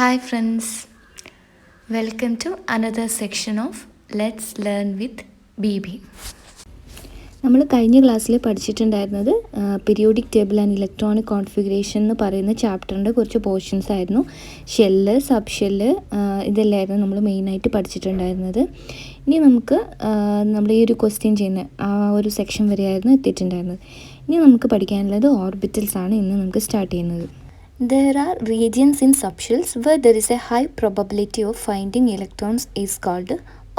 Hi friends, welcome to another section of Let's Learn with BB. നമ്മൾ കഴിഞ്ഞ ക്ലാസ്സിൽ പഠിച്ചിട്ടുണ്ടായിരുന്നത് periodic table and electronic configuration എന്ന് പറയുന്ന ചാപ്റ്ററിൻ്റെ കുറച്ച് പോർഷൻസ് ആയിരുന്നു. ഷെല്ല്, സബ് ഷെല്ല്, ഇതെല്ലാമായിരുന്നു നമ്മൾ മെയിനായിട്ട് പഠിച്ചിട്ടുണ്ടായിരുന്നത്. ഇനി നമുക്ക് നമ്മൾ ഈ ഒരു ക്വസ്റ്റ്യൻ ചെയ്യുന്ന ആ ഒരു സെക്ഷൻ വരെയായിരുന്നു എത്തിയിട്ടുണ്ടായിരുന്നത്. ഇനി നമുക്ക് പഠിക്കാനുള്ളത് ഓർബിറ്റൽസ് ആണ് ഇന്ന് നമുക്ക് സ്റ്റാർട്ട് ചെയ്യുന്നത്. There are regions in subshells where there is a high probability of finding electrons is called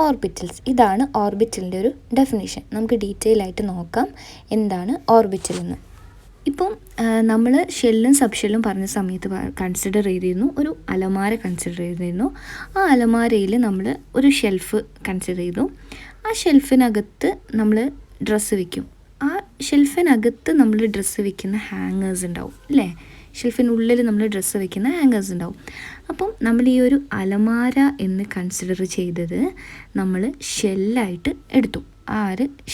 orbitals. ഇതാണ് ഓർബിറ്റലിൻ്റെ ഒരു ഡെഫിനിഷൻ. നമുക്ക് ഡീറ്റെയിൽ ആയിട്ട് നോക്കാം എന്താണ് ഓർബിറ്റൽ എന്ന്. ഇപ്പം നമ്മൾ ഷെല്ലും സബ് ഷെല്ലും പറഞ്ഞ സമയത്ത് കൺസിഡർ ചെയ്തിരുന്നു, ഒരു അലമാര കൺസിഡർ ചെയ്തിരുന്നു. ആ അലമാരയിൽ നമ്മൾ ഒരു ഷെൽഫ് കൺസിഡർ ചെയ്തു. ആ ഷെൽഫിനകത്ത് നമ്മൾ ഡ്രസ്സ് വയ്ക്കും. ആ ഷെൽഫിനകത്ത് നമ്മൾ ഡ്രസ്സ് വയ്ക്കുന്ന ഹാങ്ങേഴ്സ് ഉണ്ടാവും അല്ലേ? ഷെൽഫിനുള്ളിൽ നമ്മൾ ഡ്രസ്സ് വയ്ക്കുന്ന ഹാങ്ങേഴ്സ് ഉണ്ടാവും. അപ്പം നമ്മൾ ഈ ഒരു അലമാര എന്ന് കൺസിഡർ ചെയ്തത് നമ്മൾ ഷെല്ലായിട്ട് എടുത്തു.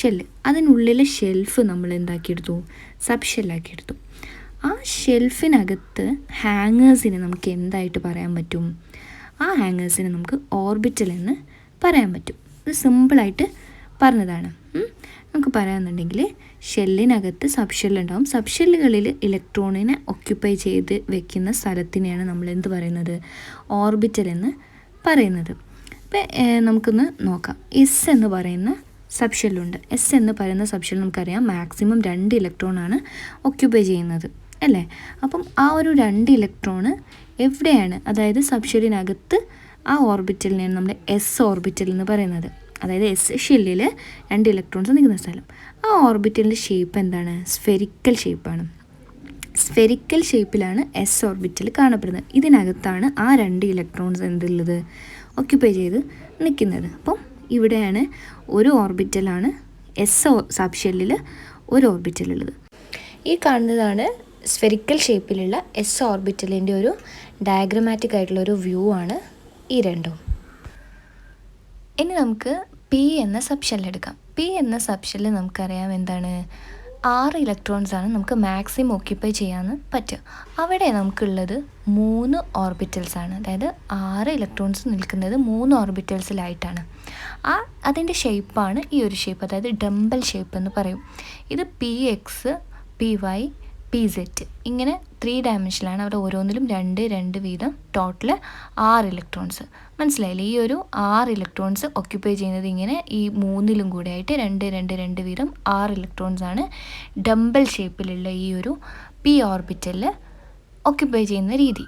ഷെല്ല്, അതിനുള്ളിലെ ഷെൽഫ് നമ്മൾ എന്താക്കിയെടുത്തു? സബ് ഷെല്ലാക്കി എടുത്തു. ആ ഷെൽഫിനകത്ത് ഹാങ്ങേഴ്സിനെ നമുക്ക് എന്തായിട്ട് പറയാൻ പറ്റും? ആ ഹാങ്ങേഴ്സിനെ നമുക്ക് ഓർബിറ്റൽ എന്ന് പറയാൻ പറ്റും. ഇത് സിമ്പിളായിട്ട് പറഞ്ഞതാണ്. നമുക്ക് പറയാമെന്നുണ്ടെങ്കിൽ ഷെല്ലിനകത്ത് സബ് ഷെല്ലുണ്ടാവും. സബ് ഷെല്ലുകളിൽ ഇലക്ട്രോണിനെ ഒക്യുപ്പൈ ചെയ്ത് വെക്കുന്ന സ്ഥലത്തിനെയാണ് നമ്മൾ എന്ത് പറയുന്നത്? ഓർബിറ്റൽ എന്ന് പറയുന്നത്. അപ്പോൾ നമുക്കൊന്ന് നോക്കാം. എസ് എന്ന് പറയുന്ന സബ് ഷെല്ലുണ്ട്. എസ് എന്ന് പറയുന്ന സബ് ഷെൽ നമുക്കറിയാം മാക്സിമം 2 ഇലക്ട്രോണാണ് ഒക്യുപ്പൈ ചെയ്യുന്നത് അല്ലേ? അപ്പം ആ ഒരു 2 ഇലക്ട്രോണ് എവിടെയാണ്? അതായത് സബ് ഷെല്ലിനകത്ത് ആ ഓർബിറ്റലിനെയാണ് നമ്മൾ എസ് ഓർബിറ്റൽ എന്ന് പറയുന്നത്. അതായത് എസ് ഷെല്ലിൽ 2 ഇലക്ട്രോൺസ് നിൽക്കുന്ന സ്ഥലം. ആ ഓർബിറ്റലിൻ്റെ ഷേപ്പ് എന്താണ്? സ്ഫെറിക്കൽ ഷേപ്പാണ്. സ്ഫെറിക്കൽ ഷേപ്പിലാണ് എസ് ഓർബിറ്റൽ കാണപ്പെടുന്നത്. ഇതിനകത്താണ് ആ 2 ഇലക്ട്രോൺസ് എന്തുള്ളത്? ഒക്യുപ്പൈ ചെയ്ത് നിൽക്കുന്നത്. അപ്പം ഇവിടെയാണ് ഒരു ഓർബിറ്റലാണ് എസ് സബ് ഷെല്ലിൽ ഒരു ഓർബിറ്റലുള്ളത്. ഈ കാണുന്നതാണ് സ്ഫെറിക്കൽ ഷേപ്പിലുള്ള എസ് ഓർബിറ്റലിൻ്റെ ഒരു ഡയഗ്രമാറ്റിക് ആയിട്ടുള്ള ഒരു വ്യൂ ആണ് ഈ രണ്ടും. ഇനി നമുക്ക് പി എന്ന സബ് ഷെൽ എടുക്കാം. പി എന്ന സബ് ഷെല്ല് നമുക്കറിയാം എന്താണ്? 6 ഇലക്ട്രോൺസാണ് നമുക്ക് മാക്സിമം ഒക്യുപ്പൈ ചെയ്യാൻ പറ്റുക. അവിടെ നമുക്കുള്ളത് 3 ഓർബിറ്റൽസാണ്. അതായത് 6 ഇലക്ട്രോൺസ് നിൽക്കുന്നത് 3 ഓർബിറ്റൽസിലായിട്ടാണ്. അതിൻ്റെ ഷേപ്പാണ് ഈ ഒരു ഷേപ്പ്, അതായത് ഡംബൽ ഷേപ്പ് എന്ന് പറയും. ഇത് P X, P Y, P Z, ഇങ്ങനെ 3 ഡയമെൻഷനിലാണ്. അവിടെ ഓരോന്നിലും 2 വീതം, ടോട്ടൽ 6 ഇലക്ട്രോൺസ്. മനസ്സിലായില്ലേ? ഈ ഒരു 6 ഇലക്ട്രോൺസ് ഒക്യുപ്പൈ ചെയ്യുന്നത് ഇങ്ങനെ ഈ 3ലും കൂടെ ആയിട്ട് 2 വീതം 6 ഇലക്ട്രോൺസാണ് ഡംബൽ ഷേപ്പിലുള്ള ഈ ഒരു പി ഓർബിറ്റലിൽ ഒക്യുപ്പൈ ചെയ്യുന്ന രീതി.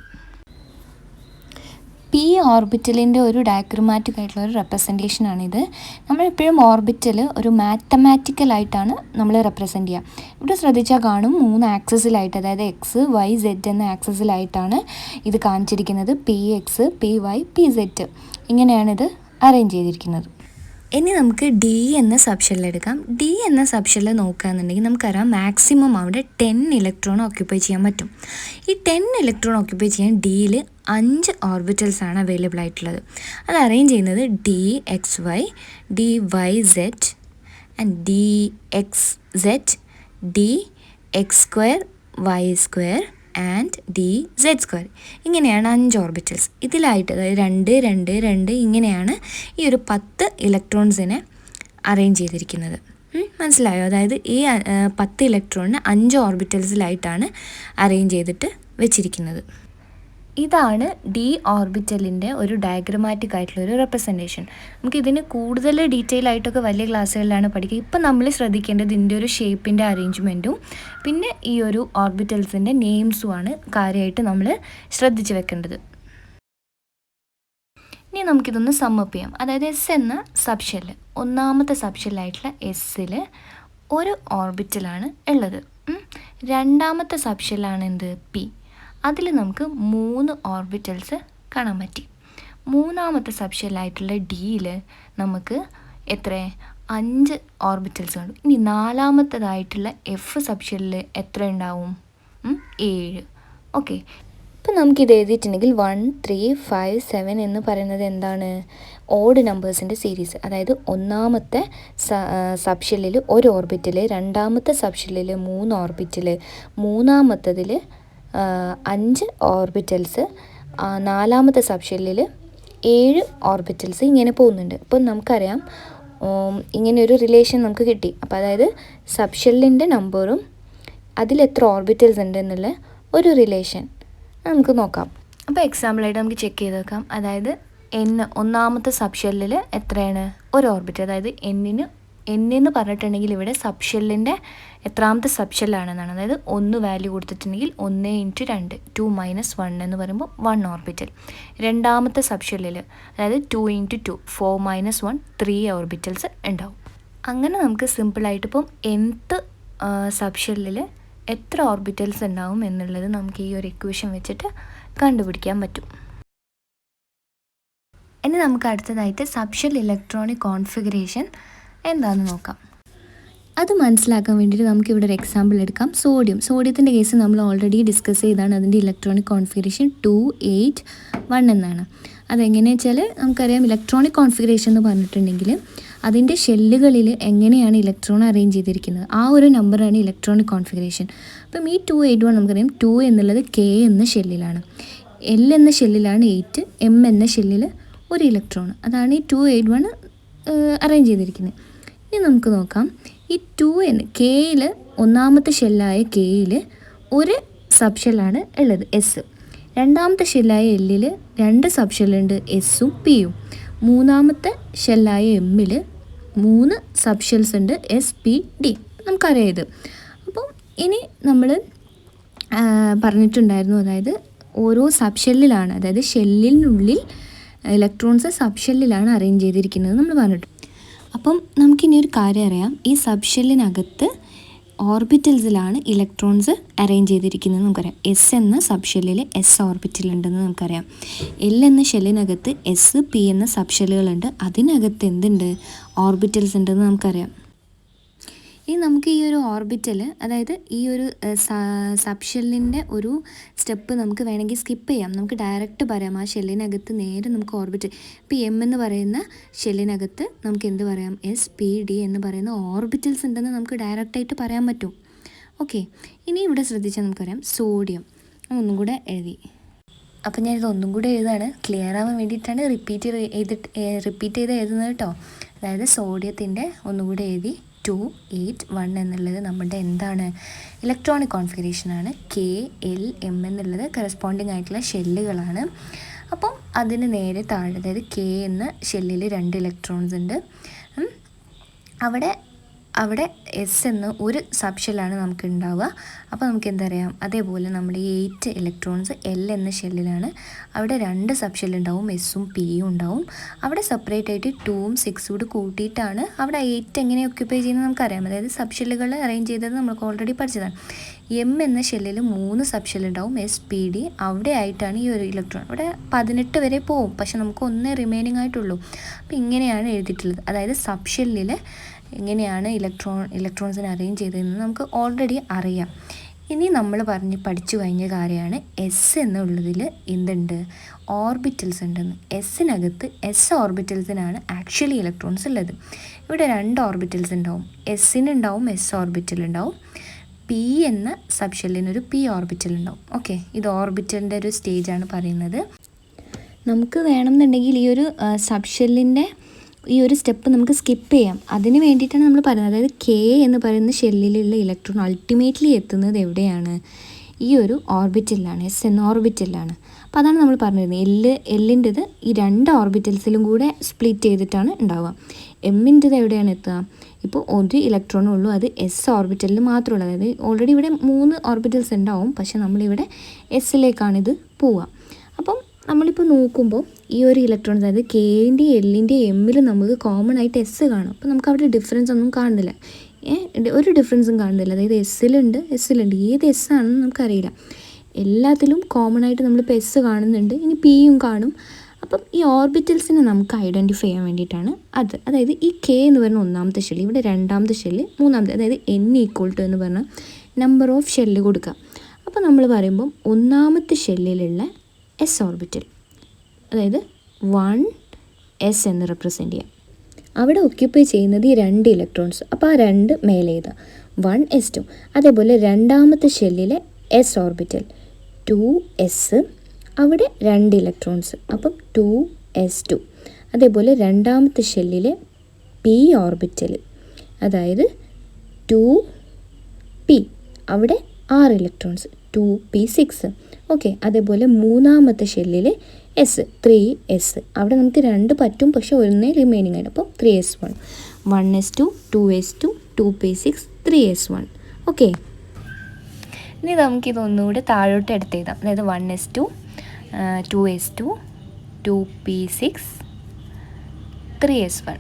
പി ഓർബിറ്റലിൻ്റെ ഒരു ഡയഗ്രമാറ്റിക് ആയിട്ടുള്ള ഒരു റെപ്രസെൻറ്റേഷനാണിത്. നമ്മളെപ്പോഴും ഓർബിറ്റൽ ഒരു മാത്തമാറ്റിക്കലായിട്ടാണ് നമ്മൾ റെപ്രസെൻറ്റ് ചെയ്യുക. ഇവിടെ ശ്രദ്ധിച്ചാൽ കാണും 3 ആക്സസിലായിട്ട്, അതായത് എക്സ്, വൈ, സെഡ് എന്ന ആക്സസിലായിട്ടാണ് ഇത് കാണിച്ചിരിക്കുന്നത്. P X, P Y, P Z, ഇങ്ങനെയാണിത് അറേഞ്ച് ചെയ്തിരിക്കുന്നത്. ഇനി നമുക്ക് ഡി എന്ന സബ് ഷെൽ എടുക്കാം. ഡി എന്ന സബ് ഷെല്ല് നോക്കുകയാണെന്നുണ്ടെങ്കിൽ നമുക്കറിയാം മാക്സിമം അവിടെ 10 ഇലക്ട്രോൺ ഒക്യുപ്പൈ ചെയ്യാൻ പറ്റും. ഈ 10 ഇലക്ട്രോൺ ഒക്യുപ്പൈ ചെയ്യാൻ ഡിയിൽ 5 ഓർബിറ്റൽസാണ് അവൈലബിൾ ആയിട്ടുള്ളത്. അത് അറേഞ്ച് ചെയ്യുന്നത് D X Y, D Y Z and D X Z, D X square, Y square and D Z square. ഇങ്ങനെയാണ് 5 ഓർബിറ്റൽസ്. ഇതിലായിട്ട് അതായത് 2 ഇങ്ങനെയാണ് ഈ ഒരു 10 ഇലക്ട്രോൺസിനെ അറേഞ്ച് ചെയ്തിരിക്കുന്നത്. മനസ്സിലായോ? അതായത് ഈ 10 ഇലക്ട്രോണിന് 5 ഓർബിറ്റൽസിലായിട്ടാണ് അറേഞ്ച് ചെയ്തിട്ട് വെച്ചിരിക്കുന്നത്. ഇതാണ് ഡി ഓർബിറ്റലിൻ്റെ ഒരു ഡയഗ്രമാറ്റിക് ആയിട്ടുള്ള ഒരു റെപ്രസെൻറ്റേഷൻ. നമുക്കിതിന് കൂടുതൽ ഡീറ്റെയിൽ ആയിട്ടൊക്കെ വലിയ ക്ലാസ്സുകളിലാണ് പഠിക്കുക. ഇപ്പം നമ്മൾ ശ്രദ്ധിക്കേണ്ടത് ഇതിൻ്റെ ഒരു ഷേപ്പിൻ്റെ അറേഞ്ച്മെൻറ്റും പിന്നെ ഈ ഒരു ഓർബിറ്റൽസിൻ്റെ നെയിംസുമാണ് കാര്യമായിട്ട് നമ്മൾ ശ്രദ്ധിച്ച് വെക്കേണ്ടത്. ഇനി നമുക്കിതൊന്ന് സമ്മപ്പ് ചെയ്യാം. അതായത് എസ് എന്ന സബ് ഷെല്ല്, ഒന്നാമത്തെ സബ് ഷെല്ലായിട്ടുള്ള എസ്സിൽ ഒരു ഓർബിറ്റലാണ് ഉള്ളത്. രണ്ടാമത്തെ സബ് ഷെല്ലാണ് എന്ത്? പി. അതിൽ നമുക്ക് 3 ഓർബിറ്റൽസ് കാണാൻ പറ്റി. മൂന്നാമത്തെ സബ് ഷെല്ലായിട്ടുള്ള ഡിയിൽ നമുക്ക് എത്ര? 5 ഓർബിറ്റൽസ് കാണും. ഇനി നാലാമത്തേതായിട്ടുള്ള എഫ് സബ് ഷെല്ലിൽ എത്ര ഉണ്ടാവും? 7. ഓക്കെ, ഇപ്പോൾ നമുക്കിത് എഴുതിയിട്ടുണ്ടെങ്കിൽ 1, 3, 5, 7 എന്ന് പറയുന്നത് എന്താണ്? ഓഡ് നമ്പേഴ്സിൻ്റെ സീരീസ്. അതായത് ഒന്നാമത്തെ സബ് ഷെല്ലിൽ 1 ഓർബിറ്റൽ, രണ്ടാമത്തെ സബ് ഷെല്ലിൽ 3 ഓർബിറ്റൽ, മൂന്നാമത്തതിൽ 5 ഓർബിറ്റൽസ്, നാലാമത്തെ സബ്ഷെല്ലിൽ 7 ഓർബിറ്റൽസ് ഇങ്ങനെ പോകുന്നുണ്ട്. അപ്പം നമുക്കറിയാം ഇങ്ങനെ ഒരു റിലേഷൻ നമുക്ക് കിട്ടി. അപ്പോൾ അതായത് സബ്ഷെല്ലിൻ്റെ നമ്പറും അതിലെത്ര ഓർബിറ്റൽസ് ഉണ്ട് എന്നുള്ള ഒരു റിലേഷൻ നമുക്ക് നോക്കാം. അപ്പോൾ എക്സാമ്പിളായിട്ട് നമുക്ക് ചെക്ക് ചെയ്ത് നോക്കാം. അതായത് ഒന്നാമത്തെ സബ്ഷെല്ലിൽ എത്രയാണ്? ഒരു ഓർബിറ്റൽ. അതായത് എന്ന് പറഞ്ഞിട്ടുണ്ടെങ്കിൽ ഇവിടെ സബ്ഷെല്ലിൻ്റെ എത്രാമത്തെ സബ്ഷെല്ലാണെന്നാണ്. അതായത് 1 വാല്യൂ കൊടുത്തിട്ടുണ്ടെങ്കിൽ 1 × 2 2 - 1 എന്ന് പറയുമ്പോൾ 1 ഓർബിറ്റൽ. രണ്ടാമത്തെ സബ്ഷെല്ലിൽ അതായത് 2 × 2 4 - 1 3 ഓർബിറ്റൽസ് ഉണ്ടാവും. അങ്ങനെ നമുക്ക് സിമ്പിളായിട്ട് ഇപ്പം nth സബ്ഷെല്ലിൽ എത്ര ഓർബിറ്റൽസ് ഉണ്ടാവും എന്നുള്ളത് നമുക്ക് ഈ ഒരു ഇക്വേഷൻ വെച്ചിട്ട് കണ്ടുപിടിക്കാൻ പറ്റും. ഇനി നമുക്ക് അടുത്തതായിട്ട് സബ്ഷെൽ ഇലക്ട്രോണിക് കോൺഫിഗറേഷൻ എന്താണെന്ന് നോക്കാം. അത് മനസ്സിലാക്കാൻ വേണ്ടിയിട്ട് നമുക്കിവിടെ ഒരു എക്സാമ്പിൾ എടുക്കാം. സോഡിയത്തിൻ്റെ കേസ് നമ്മൾ ഓൾറെഡി ഡിസ്കസ് ചെയ്താണ്. അതിൻ്റെ ഇലക്ട്രോണിക് കോൺഫിഗറേഷൻ 2 8 1 എന്നാണ്. അതെങ്ങനെയാണെന്ന് വെച്ചാൽ നമുക്കറിയാം ഇലക്ട്രോണിക് കോൺഫിഗറേഷൻ എന്ന് പറഞ്ഞിട്ടുണ്ടെങ്കിൽ അതിൻ്റെ ഷെല്ലുകളിൽ എങ്ങനെയാണ് ഇലക്ട്രോൺ അറേഞ്ച് ചെയ്തിരിക്കുന്നത് ആ ഒരു നമ്പറാണ് ഇലക്ട്രോണിക് കോൺഫിഗറേഷൻ. അപ്പം ഈ 2 8 1 നമുക്കറിയാം 2 എന്നുള്ളത് K എന്ന ഷെല്ലിലാണ്, L എന്ന ഷെല്ലിലാണ് 8, M എന്ന ഷെല്ലിൽ ഒരു ഇലക്ട്രോൺ. അതാണ് ഈ 2 8 1 അറേഞ്ച് ചെയ്തിരിക്കുന്നത്. ഇനി നമുക്ക് നോക്കാം. ഈ 2n കെയിൽ ഒന്നാമത്തെ ഷെല്ലായ കെയിൽ ഒരു സബ് ഷെല്ലാണ് ഉള്ളത് എസ്. രണ്ടാമത്തെ ഷെല്ലായ എല്ലിൽ 2 സബ് ഷെല്ലുണ്ട് എസ്സും പിയും. മൂന്നാമത്തെ ഷെല്ലായ എമ്മിൽ 3 സബ് ഷെൽസ് ഉണ്ട് എസ് പി ഡി. നമുക്കറിയാം ഇത്. അപ്പോൾ ഇനി നമ്മൾ പറഞ്ഞിട്ടുണ്ടായിരുന്നു, അതായത് ഓരോ സബ് ഷെല്ലിലാണ്, അതായത് ഷെല്ലിനുള്ളിൽ ഇലക്ട്രോൺസ് സബ് ഷെല്ലിലാണ് അറേഞ്ച് ചെയ്തിരിക്കുന്നത് നമ്മൾ പറഞ്ഞിട്ടുണ്ട്. അപ്പം നമുക്കിനി ഒരു കാര്യം അറിയാം, ഈ സബ് ഷെല്ലിനകത്ത് ഓർബിറ്റൽസിലാണ് ഇലക്ട്രോൺസ് അറേഞ്ച് ചെയ്തിരിക്കുന്നത് നമുക്കറിയാം. എസ് എന്ന സബ് ഷെല്ലിൽ എസ് ഓർബിറ്റൽ ഉണ്ടെന്ന് നമുക്കറിയാം. എൽ എന്ന ഷെല്ലിനകത്ത് എസ് പി എന്ന സബ് ഷെല്ലുകളുണ്ട്, അതിനകത്ത് എന്തുണ്ട്? ഓർബിറ്റൽസ് ഉണ്ടെന്ന് നമുക്കറിയാം. ഇനി നമുക്ക് ഈ ഒരു ഓർബിറ്റൽ, അതായത് ഈ ഒരു സബ് ഷെല്ലിൻ്റെ ഒരു സ്റ്റെപ്പ് നമുക്ക് വേണമെങ്കിൽ സ്കിപ്പ് ചെയ്യാം. നമുക്ക് ഡയറക്റ്റ് പറയാം ആ ഷെല്ലിനകത്ത് നേരെ നമുക്ക് ഓർബിറ്റൽ, ഇപ്പോൾ എം എന്ന് പറയുന്ന ഷെല്ലിനകത്ത് നമുക്ക് എന്ത് പറയാം? എസ് പി ഡി എന്ന് പറയുന്ന ഓർബിറ്റൽസ് ഉണ്ടെന്ന് നമുക്ക് ഡയറക്റ്റായിട്ട് പറയാൻ പറ്റും. ഓക്കെ, ഇനി ഇവിടെ ശ്രദ്ധിച്ചാൽ നമുക്കറിയാം സോഡിയം ഒന്നും കൂടെ എഴുതി. അപ്പോൾ ഞാനിത് ഒന്നും കൂടെ എഴുതാണ്, ക്ലിയർ ആവാൻ വേണ്ടിയിട്ടാണ് റിപ്പീറ്റ് ചെയ്ത് എഴുതുന്നത് കേട്ടോ. അതായത് സോഡിയത്തിൻ്റെ ഒന്നുകൂടെ എഴുതി 2 8 1 എന്നുള്ളത് നമ്മുടെ എന്താണ്? ഇലക്ട്രോണിക് കോൺഫിഗറേഷനാണ്. കെ എൽ എം എന്നുള്ളത് കറസ്പോണ്ടിങ് ആയിട്ടുള്ള ഷെല്ലുകളാണ്. അപ്പം അതിന് നേരെ താഴെ, അതായത് കെ എന്ന ഷെല്ലിൽ 2 ഇലക്ട്രോൺസ് ഉണ്ട്. അവിടെ എസ് എന്ന ഒരു സബ് ഷെല്ലാണ് നമുക്ക് ഉണ്ടാവുക. അപ്പോൾ നമുക്ക് എന്തറിയാം? അതേപോലെ നമ്മുടെ 8 ഇലക്ട്രോൺസ് എൽ എന്ന ഷെല്ലിലാണ്. അവിടെ 2 സബ് ഷെല്ലുണ്ടാവും, എസ്സും പിയും ഉണ്ടാവും. അവിടെ സെപ്പറേറ്റ് ആയിട്ട് 2ഉം 6ഉം കൂടി കൂട്ടിയിട്ടാണ് അവിടെ 8 എങ്ങനെ ഒക്യുപ്പൈ ചെയ്യുന്നത് നമുക്കറിയാം. അതായത് സബ് ഷെല്ലുകൾ അറേഞ്ച് ചെയ്തത് നമുക്ക് ഓൾറെഡി പഠിച്ചതാണ്. എം എന്ന ഷെല്ലിൽ 3 സബ് ഷെല്ലുണ്ടാവും, എസ് പി ഡി. അവിടെ ആയിട്ടാണ് ഈ ഒരു ഇലക്ട്രോൺ. അവിടെ 18 വരെ പോവും, പക്ഷെ നമുക്ക് 1 റിമൈനിങ് ആയിട്ടുള്ളൂ. അപ്പോൾ ഇങ്ങനെയാണ് എഴുതിയിട്ടുള്ളത്. അതായത് സബ് ഷെല്ലിൽ എങ്ങനെയാണ് ഇലക്ട്രോൺസിനെ അറേഞ്ച് ചെയ്തതെന്ന് നമുക്ക് ഓൾറെഡി അറിയാം. ഇനി നമ്മൾ പഠിച്ചു കഴിഞ്ഞ കാര്യമാണ് എസ് എന്നുള്ളതിൽ എന്തുണ്ട്? ഓർബിറ്റൽസ് ഉണ്ടെന്ന്. എസ്സിനകത്ത് എസ് ഓർബിറ്റൽസിനാണ് ആക്ച്വലി ഇലക്ട്രോൺസ് ഉള്ളത്. ഇവിടെ 2 ഓർബിറ്റൽസ് ഉണ്ടാവും, എസ്സിനുണ്ടാവും എസ് ഓർബിറ്റൽ ഉണ്ടാവും, പി എന്ന സബ് ഷെല്ലിനൊരു പി ഓർബിറ്റൽ ഉണ്ടാവും. ഓക്കെ, ഇത് ഓർബിറ്റലിൻ്റെ ഒരു സ്റ്റേജാണ് പറയുന്നത്. നമുക്ക് വേണമെന്നുണ്ടെങ്കിൽ ഈ ഒരു സബ് ഷെല്ലിൻ്റെ ഈ ഒരു സ്റ്റെപ്പ് നമുക്ക് സ്കിപ്പ് ചെയ്യാം. അതിന് വേണ്ടിയിട്ടാണ് നമ്മൾ പറയുന്നത്. അതായത് കെ എന്ന് പറയുന്ന ഷെല്ലിലുള്ള ഇലക്ട്രോൺ അൾട്ടിമേറ്റ്ലി എത്തുന്നത് എവിടെയാണ്? ഈ ഒരു ഓർബിറ്റലിലാണ്, എസ് എന്ന ഓർബിറ്റലിലാണ്. അപ്പോൾ അതാണ് നമ്മൾ പറഞ്ഞിരുന്നത്. എല്ലിൻ്റെത് ഈ 2 ഓർബിറ്റൽസിലും കൂടെ സ്പ്ലിറ്റ് ചെയ്തിട്ടാണ് ഉണ്ടാവുക. എമ്മിൻ്റെത് എവിടെയാണ് എത്തുക? ഇപ്പോൾ ഒരു ഇലക്ട്രോണേ ഉള്ളൂ, അത് എസ് ഓർബിറ്റലിൽ മാത്രമേ ഉള്ളൂ. അതായത് ഓൾറെഡി ഇവിടെ 3 ഓർബിറ്റൽസ് ഉണ്ടാവും, പക്ഷേ നമ്മളിവിടെ എസ്സിലേക്കാണിത് പോവുക. അപ്പം നമ്മളിപ്പോൾ നോക്കുമ്പോൾ ഈ ഒരു ഇലക്ട്രോൺസ്, അതായത് കെൻ്റെയും എല്ലിൻ്റെയും എമ്മിലും നമുക്ക് കോമൺ ആയിട്ട് എസ് കാണും. അപ്പോൾ നമുക്ക് അവിടെ ഡിഫറൻസ് ഒന്നും കാണുന്നില്ല, ഒരു ഡിഫറൻസും കാണുന്നില്ല. അതായത് എസ്സിലുണ്ട് ഏത് എസ് ആണെന്ന് നമുക്കറിയില്ല. എല്ലാത്തിലും കോമൺ ആയിട്ട് നമ്മളിപ്പോൾ എസ് കാണുന്നുണ്ട്, ഇനി പിയും കാണും. അപ്പം ഈ ഓർബിറ്റൽസിനെ നമുക്ക് ഐഡൻറ്റിഫൈ ചെയ്യാൻ വേണ്ടിയിട്ടാണ് അത്. അതായത് ഈ കെ എന്ന് പറയുന്ന ഒന്നാമത്തെ ഷെല്ല്, ഇവിടെ രണ്ടാമത്തെ ഷെല്ല്, മൂന്നാമത്തെ, അതായത് n = എന്ന് പറഞ്ഞാൽ നമ്പർ ഓഫ് ഷെല്ല് കൊടുക്കുക. അപ്പോൾ നമ്മൾ പറയുമ്പം ഒന്നാമത്തെ ഷെല്ലിലുള്ള എസ് ഓർബിറ്റൽ, അതായത് 1s എന്ന് റെപ്രസെൻ്റ് ചെയ്യാം. അവിടെ ഒക്യുപ്പൈ ചെയ്യുന്നത് ഈ 2 ഇലക്ട്രോൺസ്. അപ്പോൾ ആ 2 മേലെ എഴുതാം, 1s2. അതേപോലെ രണ്ടാമത്തെ ഷെല്ലിലെ എസ് ഓർബിറ്റൽ 2s, അവിടെ 2 ഇലക്ട്രോൺസ്, അപ്പം 2s2. അതേപോലെ രണ്ടാമത്തെ ഷെല്ലിലെ p ഓർബിറ്റൽ, അതായത് 2p, അവിടെ 6 ഇലക്ട്രോൺസ്, 2p6. ഓക്കെ, അതേപോലെ മൂന്നാമത്തെ ഷെല്ലിൽ s, 3s, അവിടെ നമുക്ക് 2 പറ്റും, പക്ഷെ ഒന്നേ റിമൈനിങ് ആണ്, അപ്പം 3s1, 1s2, 2s2, 2p6, 3s1. Okay, ഇനി നമുക്കിതൊന്നുകൂടെ താഴോട്ട് എടുത്തെഴുതാം. അതായത് 1s2, 2s2, 2p6, 3s1.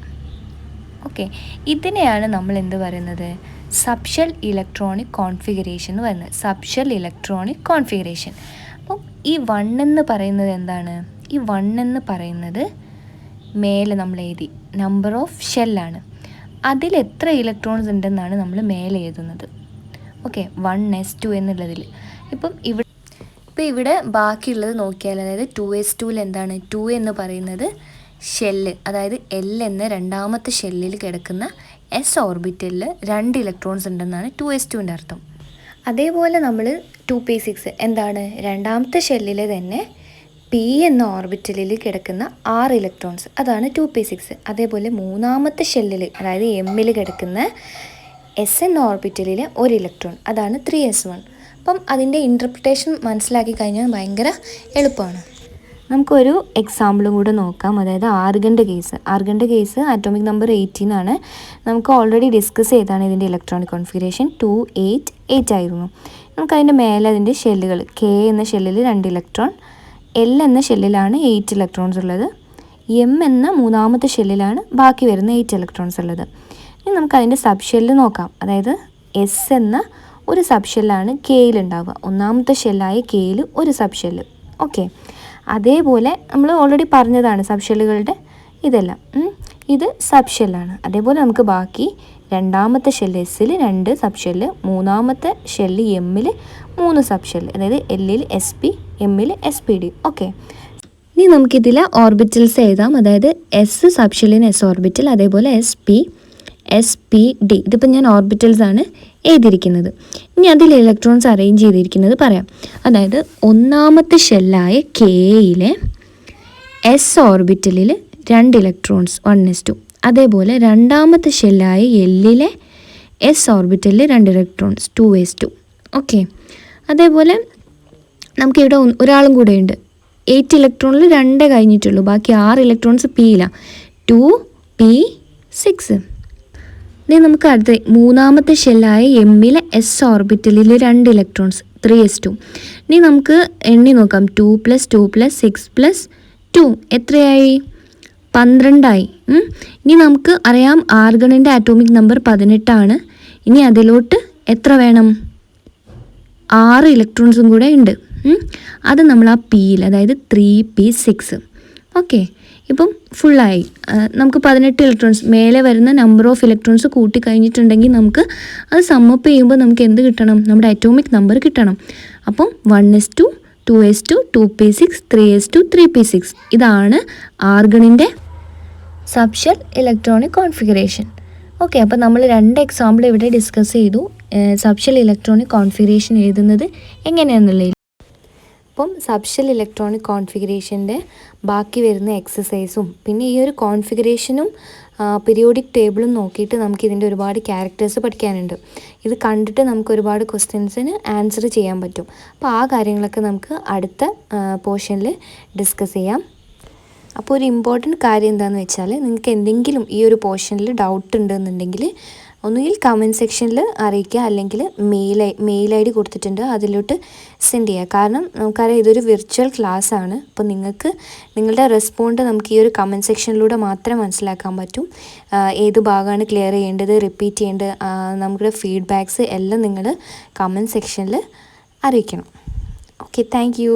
Okay, ഇതിനെയാണ് നമ്മൾ എന്ത് പറയുന്നത്? സബ്ഷെൽ ഇലക്ട്രോണിക് കോൺഫിഗറേഷൻ എന്ന് പറയുന്നത്. Subshell electronic configuration. അപ്പം ഈ 1 എന്ന് പറയുന്നത് എന്താണ്? ഈ 1 എന്ന് പറയുന്നത് മേലെ നമ്മൾ എഴുതി നമ്പർ ഓഫ് ഷെല്ലാണ്. അതിൽ എത്ര ഇലക്ട്രോൺസ് ഉണ്ടെന്നാണ് നമ്മൾ മേലെ എഴുതുന്നത്. ഓക്കെ, 1s2 എന്നുള്ളതിൽ. ഇപ്പം ഇവിടെ ബാക്കിയുള്ളത് നോക്കിയാൽ, അതായത് 2s2ൽ എന്താണ്? 2 എന്ന് പറയുന്നത് ഷെല്ല്, അതായത് L എന്ന രണ്ടാമത്തെ ഷെല്ലിൽ കിടക്കുന്ന S ഓർബിറ്റലിൽ 2 ഇലക്ട്രോൺസ് ഉണ്ടെന്നാണ് 2s2ൻ്റെ അർത്ഥം. അതേപോലെ നമ്മൾ 2p6 എന്താണ്? രണ്ടാമത്തെ ഷെല്ലിൽ തന്നെ P എന്ന ഓർബിറ്റലിൽ കിടക്കുന്ന 6 ഇലക്ട്രോൺസ്, അതാണ് 2p6. അതേപോലെ മൂന്നാമത്തെ ഷെല്ലിൽ, അതായത് Mൽ കിടക്കുന്ന S എന്ന ഓർബിറ്റലിൽ 1 ഇലക്ട്രോൺ, അതാണ് 3s1. അപ്പം അതിൻ്റെ ഇൻ്റർപ്രിട്ടേഷൻ മനസ്സിലാക്കി കഴിഞ്ഞാൽ ഭയങ്കര എളുപ്പമാണ്. നമുക്കൊരു എക്സാമ്പിളും കൂടെ നോക്കാം. അതായത് ആർഗൻ്റെ കേസ് ആറ്റോമിക് നമ്പർ 18 ആണ്. നമുക്ക് ഓൾറെഡി ഡിസ്കസ് ചെയ്താണ് ഇതിൻ്റെ ഇലക്ട്രോണിക് കോൺഫിഗറേഷൻ. 288 ആയിരുന്നു. നമുക്കതിൻ്റെ മേലെ അതിൻ്റെ ഷെല്ലുകൾ, K എന്ന ഷെല്ലിൽ 2 ഇലക്ട്രോൺ, L എന്ന ഷെല്ലിലാണ് 8 ഇലക്ട്രോൺസ് ഉള്ളത്, M എന്ന മൂന്നാമത്തെ ഷെല്ലിലാണ് ബാക്കി വരുന്ന 8 ഇലക്ട്രോൺസ് ഉള്ളത്. ഇനി നമുക്കതിൻ്റെ സബ് ഷെല്ല് നോക്കാം. അതായത് S എന്ന ഒരു സബ് ഷെല്ലാണ് Kയിൽ ഉണ്ടാവുക. ഒന്നാമത്തെ ഷെല്ലായ Kയിൽ ഒരു സബ് ഷെല്ല്. ഓക്കെ, അതേപോലെ നമ്മൾ ഓൾറെഡി പറഞ്ഞതാണ് സബ് ഷെല്ലുകളുടെ ഇതെല്ലാം. ഇത് സബ് ഷെല്ലാണ്. അതേപോലെ നമുക്ക് ബാക്കി രണ്ടാമത്തെ ഷെല്ല് എസ്സിൽ 2 സബ് ഷെല്ല്, മൂന്നാമത്തെ ഷെല്ല് എമ്മിൽ 3 സബ് ഷെല്ല്, അതായത് എല്ലിൽ SP, എമ്മിൽ SPD. ഓക്കെ, ഇനി നമുക്കിതിൽ ഓർബിറ്റൽസ് എഴുതാം. അതായത് എസ് സബ് ഷെല്ലിന് S ഓർബിറ്റൽ, അതേപോലെ SP, SPD. ഇതിപ്പോൾ ഞാൻ ഓർബിറ്റൽസ് ആണ് എഴുതിയിരിക്കുന്നത്. ഇനി അതിൽ ഇലക്ട്രോൺസ് അറേഞ്ച് ചെയ്തിരിക്കുന്നത് പറയാം. അതായത് ഒന്നാമത്തെ ഷെല്ലായ Kയിലെ S ഓർബിറ്റലിൽ 2 ഇലക്ട്രോൺസ്, 1s2. അതേപോലെ രണ്ടാമത്തെ ഷെല്ലായ Lലെ S ഓർബിറ്റലിൽ 2 ഇലക്ട്രോൺസ്, 2s2. ഓക്കെ, അതേപോലെ നമുക്കിവിടെ ഒരാളും കൂടെ ഉണ്ട്. 8 ഇലക്ട്രോണിൽ 2 കഴിഞ്ഞിട്ടുള്ളൂ, ബാക്കി 6 ഇലക്ട്രോൺസ് Pയിലാണ്, 2p6. ഇനി നമുക്ക് അടുത്ത മൂന്നാമത്തെ ഷെല്ലായ എമ്മിലെ S ഓർബിറ്റലിൽ 2 ഇലക്ട്രോൺസ്, 3s2. ഇനി നമുക്ക് എണ്ണി നോക്കാം. 2 + 2 + 6 + 2 എത്രയായി? 12 ഇനി നമുക്ക് അറിയാം ആർഗണിൻ്റെ ആറ്റോമിക് നമ്പർ 18 ആണ്. ഇനി അതിലോട്ട് എത്ര വേണം? 6 ഇലക്ട്രോൺസും കൂടെ ഉണ്ട്. അത് നമ്മൾ ആ Pയിൽ, അതായത് 3p6. ഓക്കെ, ഇപ്പം ഫുള്ളായി. നമുക്ക് 18 ഇലക്ട്രോൺസ്, മേലെ വരുന്ന നമ്പർ ഓഫ് ഇലക്ട്രോൺസ് കൂട്ടി കഴിഞ്ഞിട്ടുണ്ടെങ്കിൽ നമുക്ക് അത് സമ്മപ്പ് ചെയ്യുമ്പോൾ നമുക്ക് എന്ത് കിട്ടണം? നമ്മുടെ അറ്റോമിക് നമ്പർ കിട്ടണം. അപ്പം 1s2, 2s2, 2p6, 3s2, 3p6. ഇതാണ് ആർഗണിൻ്റെ സബ്ഷെൽ ഇലക്ട്രോണിക് കോൺഫിഗറേഷൻ. ഓക്കെ, അപ്പോൾ നമ്മൾ 2 എക്സാമ്പിൾ ഇവിടെ ഡിസ്കസ് ചെയ്തു. സബ്ഷെൽ ഇലക്ട്രോണിക് കോൺഫിഗറേഷൻ എഴുതുന്നത് എങ്ങനെയാണെന്നുള്ളത്. അപ്പം സബ്ഷെൽ ഇലക്ട്രോണിക് കോൺഫിഗറേഷൻ്റെ ബാക്കി വരുന്ന എക്സസൈസും പിന്നെ ഈ ഒരു കോൺഫിഗറേഷനും പീരിയോഡിക് ടേബിളും നോക്കിയിട്ട് നമുക്ക് ഇതിൻ്റെ ഒരുപാട് ക്യാരക്ടേഴ്സ് പഠിക്കാനുണ്ട്. ഇത് കണ്ടിട്ട് നമുക്ക് ഒരുപാട് ക്വസ്റ്റ്യൻസിന് ആൻസർ ചെയ്യാൻ പറ്റും. അപ്പോൾ ആ കാര്യങ്ങളൊക്കെ നമുക്ക് അടുത്ത പോർഷനിൽ ഡിസ്കസ് ചെയ്യാം. അപ്പോൾ ഒരു ഇമ്പോർട്ടൻറ്റ് കാര്യം എന്താണെന്ന് വെച്ചാൽ, നിങ്ങൾക്ക് എന്തെങ്കിലും ഈ ഒരു പോർഷനിൽ ഡൗട്ട് ഉണ്ടെന്നുണ്ടെങ്കിൽ ഒന്നുകിൽ കമൻറ്റ് സെക്ഷനിൽ അറിയിക്കുക, അല്ലെങ്കിൽ മെയിൽ ID കൊടുത്തിട്ടുണ്ട്, അതിലോട്ട് സെൻഡ് ചെയ്യുക. കാരണം നമുക്കറിയാം ഇതൊരു വിർച്വൽ ക്ലാസ് ആണ്. അപ്പോൾ നിങ്ങൾക്ക് നിങ്ങളുടെ റെസ്പോണ്ട് നമുക്ക് ഈ ഒരു കമൻറ്റ് സെക്ഷനിലൂടെ മാത്രമേ മനസ്സിലാക്കാൻ പറ്റും. ഏത് ഭാഗമാണ് ക്ലിയർ ചെയ്യേണ്ടത്, റിപ്പീറ്റ് ചെയ്യേണ്ടത്, നമ്മുടെ ഫീഡ്ബാക്ക്സ് എല്ലാം നിങ്ങൾ കമൻറ്റ് സെക്ഷനിൽ അറിയിക്കണം. Okay, thank you.